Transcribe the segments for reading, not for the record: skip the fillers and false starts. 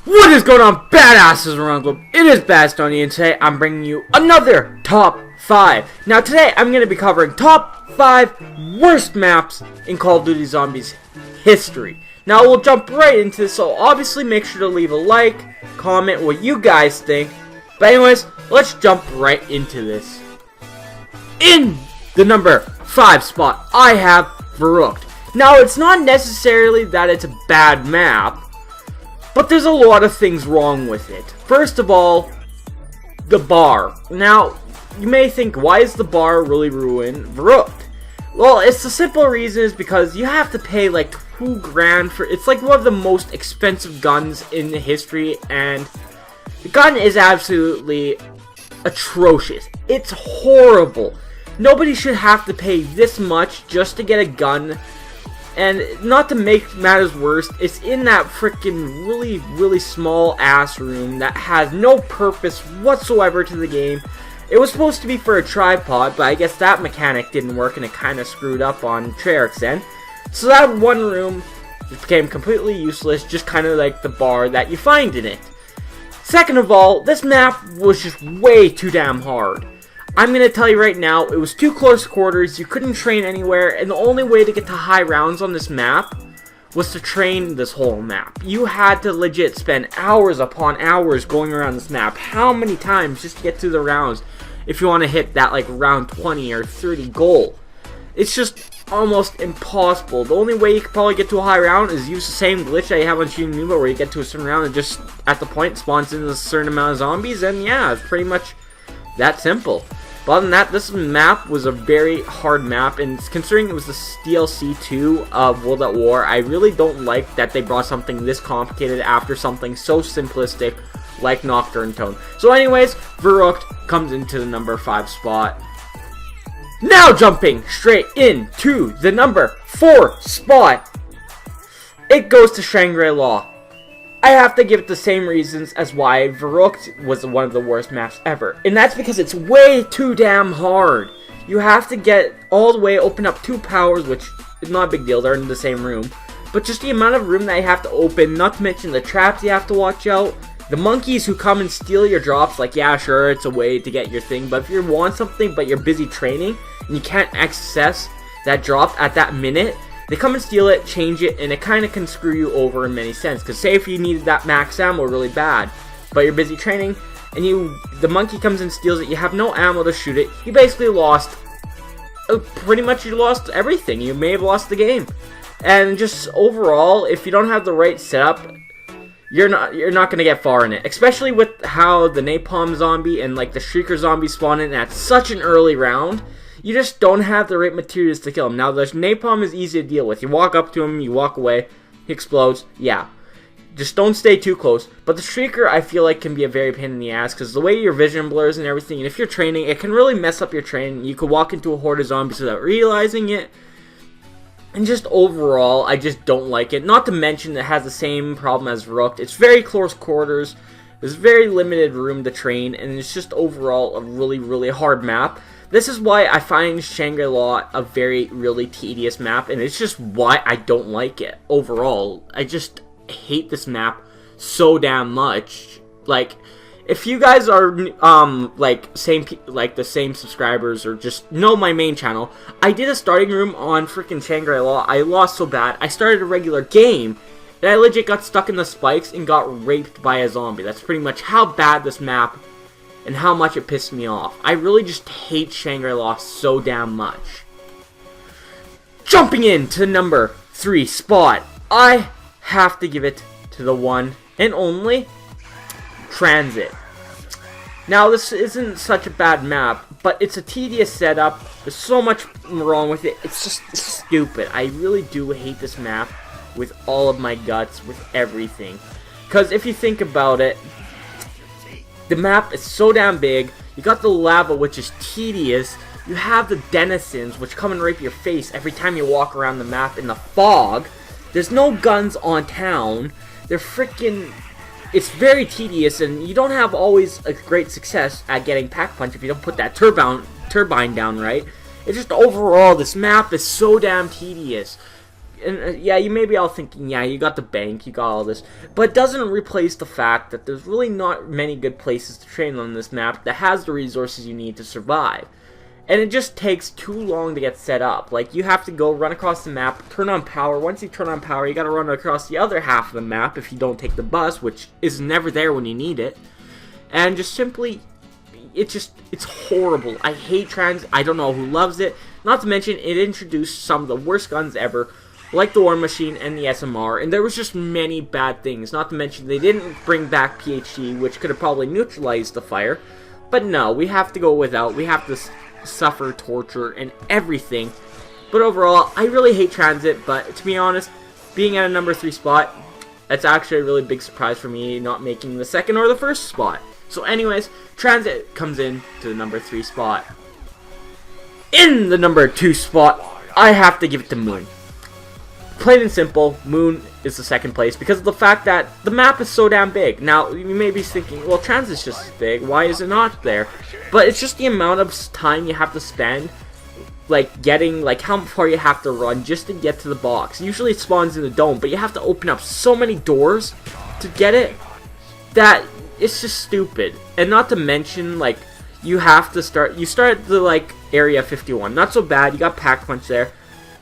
What is going on, badasses around the globe? It is BadassDonny, and today I'm bringing you another top 5. Now today I'm going to be covering top 5 worst maps in Call of Duty Zombies history. Now we'll jump right into this, so obviously make sure to leave a like, comment what you guys think. But anyways, let's jump right into this. In the number 5 spot, I have Verrückt. Now it's not necessarily that it's a bad map, but there's a lot of things wrong with it. First of all, the bar. Now, you may think, why is the bar really ruin Verrückt? Well, it's the simple reason is because you have to pay like $2 grand for it's like one of the most expensive guns in the history, and the gun is absolutely atrocious. It's horrible. Nobody should have to pay this much just to get a gun. And not to make matters worse, it's in that freaking really small ass room that has no purpose whatsoever to the game. It was supposed to be for a tripod, but I guess that mechanic didn't work and it kind of screwed up on Treyarch's end. So that one room became completely useless, just kind of like the bar that you find in it. Second of all, this map was just way too damn hard. I'm going to tell you right now, it was too close quarters, you couldn't train anywhere, and the only way to get to high rounds on this map was to train this whole map. You had to legit spend hours upon hours going around this map. How many times just to get through the rounds if you want to hit that like round 20 or 30 goal? It's just almost impossible. The only way you could probably get to a high round is use the same glitch that you have on Shangri-La, where you get to a certain round and just at the point spawns in a certain amount of zombies, and yeah, it's pretty much that simple. But other than that, this map was a very hard map, and considering it was the DLC 2 of World at War, I really don't like that they brought something this complicated after something so simplistic like Nocturne Tone. So anyways, Verrückt comes into the number 5 spot. Now jumping straight into the number 4 spot, it goes to Shangri-La. I have to give it the same reasons as why Verrückt was one of the worst maps ever. And that's because it's way too damn hard. You have to get all the way, open up 2 powers, which is not a big deal, they're in the same room. But just the amount of room that you have to open, not to mention the traps you have to watch out. The monkeys who come and steal your drops, like yeah sure, it's a way to get your thing. But if you want something but you're busy training, and you can't access that drop at that minute, they come and steal it, change it, and it kind of can screw you over in many sense. Because say if you needed that max ammo really bad, but you're busy training, and the monkey comes and steals it, you have no ammo to shoot it, you basically lost, pretty much you lost everything. You may have lost the game. And just overall, if you don't have the right setup, you're not going to get far in it. Especially with how the napalm zombie and like the shrieker zombie spawn in at such an early round. You just don't have the right materials to kill him. Now, the napalm is easy to deal with. You walk up to him, you walk away, he explodes, yeah. Just don't stay too close. But the Shrieker, I feel like, can be a very pain in the ass, because the way your vision blurs and everything, and if you're training, it can really mess up your training. You could walk into a horde of zombies without realizing it. And just overall, I just don't like it. Not to mention, it has the same problem as Verrückt. It's very close quarters, there's very limited room to train, and it's just overall a really hard map. This is why I find Shangri-La a really tedious map, and it's just why I don't like it overall. I just hate this map so damn much. Like, if you guys are like the same subscribers or just know my main channel, I did a starting room on freaking Shangri-La. I lost so bad. I started a regular game, and I legit got stuck in the spikes and got raped by a zombie. That's pretty much how bad this map and how much it pissed me off. I really just hate Shangri-La so damn much. Jumping into the number 3 spot, I have to give it to the one and only Transit. Now, this isn't such a bad map, but it's a tedious setup. There's so much wrong with it. It's just stupid. I really do hate this map with all of my guts, with everything. Because if you think about it, the map is so damn big. You got the lava, which is tedious. You have the denizens, which come and rape your face every time you walk around the map in the fog. There's no guns on town. They're freaking... It's very tedious, and you don't have always a great success at getting pack punch if you don't put that turbine down right. It's just overall, this map is so damn tedious. And yeah, you may be all thinking, yeah, you got the bank, you got all this, but it doesn't replace the fact that there's really not many good places to train on this map that has the resources you need to survive. And it just takes too long to get set up. Like, you have to go run across the map, turn on power. Once you turn on power, you gotta run across the other half of the map if you don't take the bus, which is never there when you need it. And just simply, it's horrible. I hate trans. I don't know who loves it. Not to mention, it introduced some of the worst guns ever, like the War Machine and the SMR, and there was just many bad things. Not to mention, they didn't bring back PhD, which could have probably neutralized the fire. But no, we have to go without. We have to suffer torture and everything. But overall, I really hate transit, but to be honest, being at a number 3 spot, that's actually a really big surprise for me, not making the 2nd or the 1st spot. So anyways, transit comes in to the number 3 spot. In the number 2 spot, I have to give it to Moon. Plain and simple, Moon is the 2nd place because of the fact that the map is so damn big. Now, you may be thinking, well, transit's just as big, why is it not there? But it's just the amount of time you have to spend, like, getting, like, how far you have to run just to get to the box. Usually it spawns in the dome, but you have to open up so many doors to get it that it's just stupid. And not to mention, like, you start at the, like, area 51. Not so bad, you got Pack Punch there.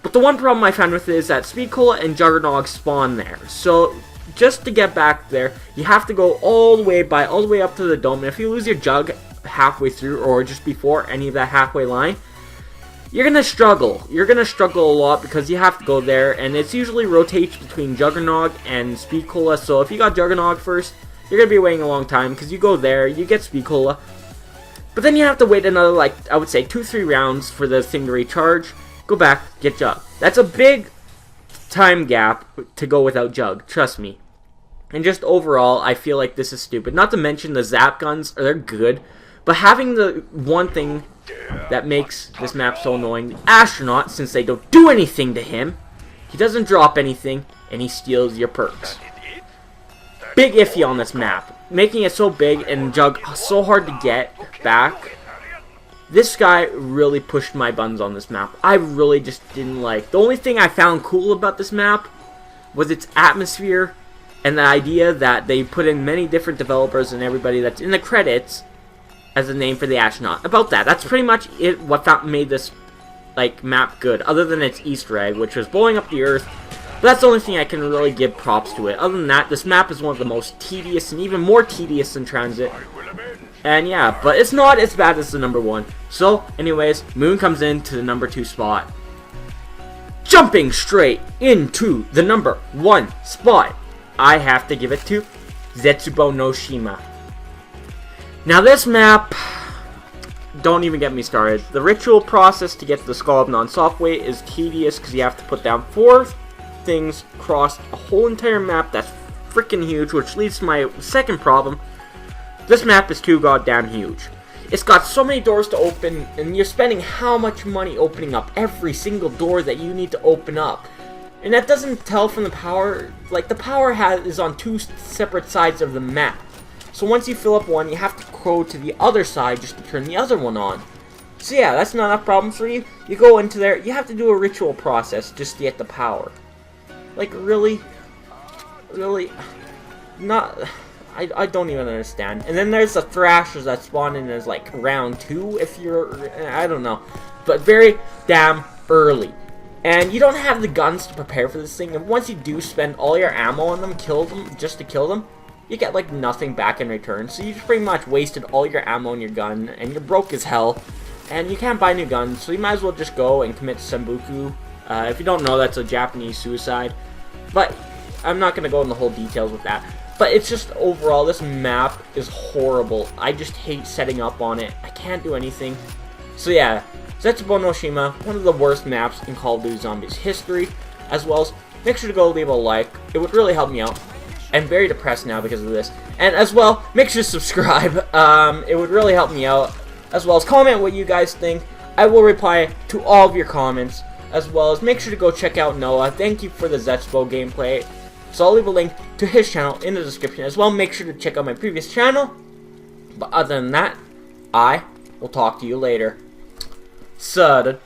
But the one problem I found with it is that Speed Cola and Juggernog spawn there. So, just to get back there, you have to go all the way up to the dome. And if you lose your Jug halfway through, or just before any of that halfway line, you're gonna struggle. You're gonna struggle a lot because you have to go there, and it's usually rotates between Juggernog and Speed Cola. So if you got Juggernog first, you're gonna be waiting a long time because you go there, you get Speed Cola, but then you have to wait another, like, I would say 2-3 rounds for the thing to recharge. Go back, get Jug. That's a big time gap to go without Jug, trust me. And just overall, I feel like this is stupid. Not to mention the Zap guns, they're good, but having the one thing that makes this map so annoying, the Astronaut, since they don't do anything to him, he doesn't drop anything, and he steals your perks. Big iffy on this map. Making it so big and Jug so hard to get back. This guy really pushed my buttons on this map. I really just didn't like. The only thing I found cool about this map was its atmosphere and the idea that they put in many different developers and everybody that's in the credits as a name for the Astronaut. About that, that's pretty much it. What made this, like, map good, other than its Easter egg, which was blowing up the Earth. But that's the only thing I can really give props to it. Other than that, this map is one of the most tedious and even more tedious than Transit. And yeah, but it's not as bad as the number 1. So, anyways, Moon comes in to the number 2 spot. Jumping straight into the number 1 spot, I have to give it to Zetsubo no Shima. Now this map, don't even get me started. The ritual process to get to the Skull of Non-Softweight is tedious because you have to put down 4 things across a whole entire map that's freaking huge, which leads to my second problem. This map is too goddamn huge. It's got so many doors to open, and you're spending how much money opening up every single door that you need to open up. And that doesn't tell from the power. Like, the power is on 2 separate sides of the map. So once you fill up one, you have to go to the other side just to turn the other one on. So yeah, that's not a problem for you. You go into there, you have to do a ritual process just to get the power. Like, really? Really? Not... I don't even understand. And then there's the Thrashers that spawn in as, like, round 2, if you're... I don't know. But very damn early. And you don't have the guns to prepare for this thing. And once you do spend all your ammo on them, kill them, just to kill them, you get, like, nothing back in return. So you just pretty much wasted all your ammo on your gun, and you're broke as hell. And you can't buy new guns, so you might as well just go and commit Senbunku. If you don't know, that's a Japanese suicide. But I'm not going to go into the whole details with that. But it's just, overall, this map is horrible. I just hate setting up on it. I can't do anything. So yeah, Zetsubo no Shima, one of the worst maps in Call of Duty Zombies history. As well as, make sure to go leave a like. It would really help me out. I'm very depressed now because of this. And as well, make sure to subscribe. It would really help me out. As well as comment what you guys think. I will reply to all of your comments. As well as make sure to go check out Noah. Thank you for the Zetsubo gameplay. So I'll leave a link to his channel in the description as well. Make sure to check out my previous channel. But other than that, I will talk to you later. Sudden.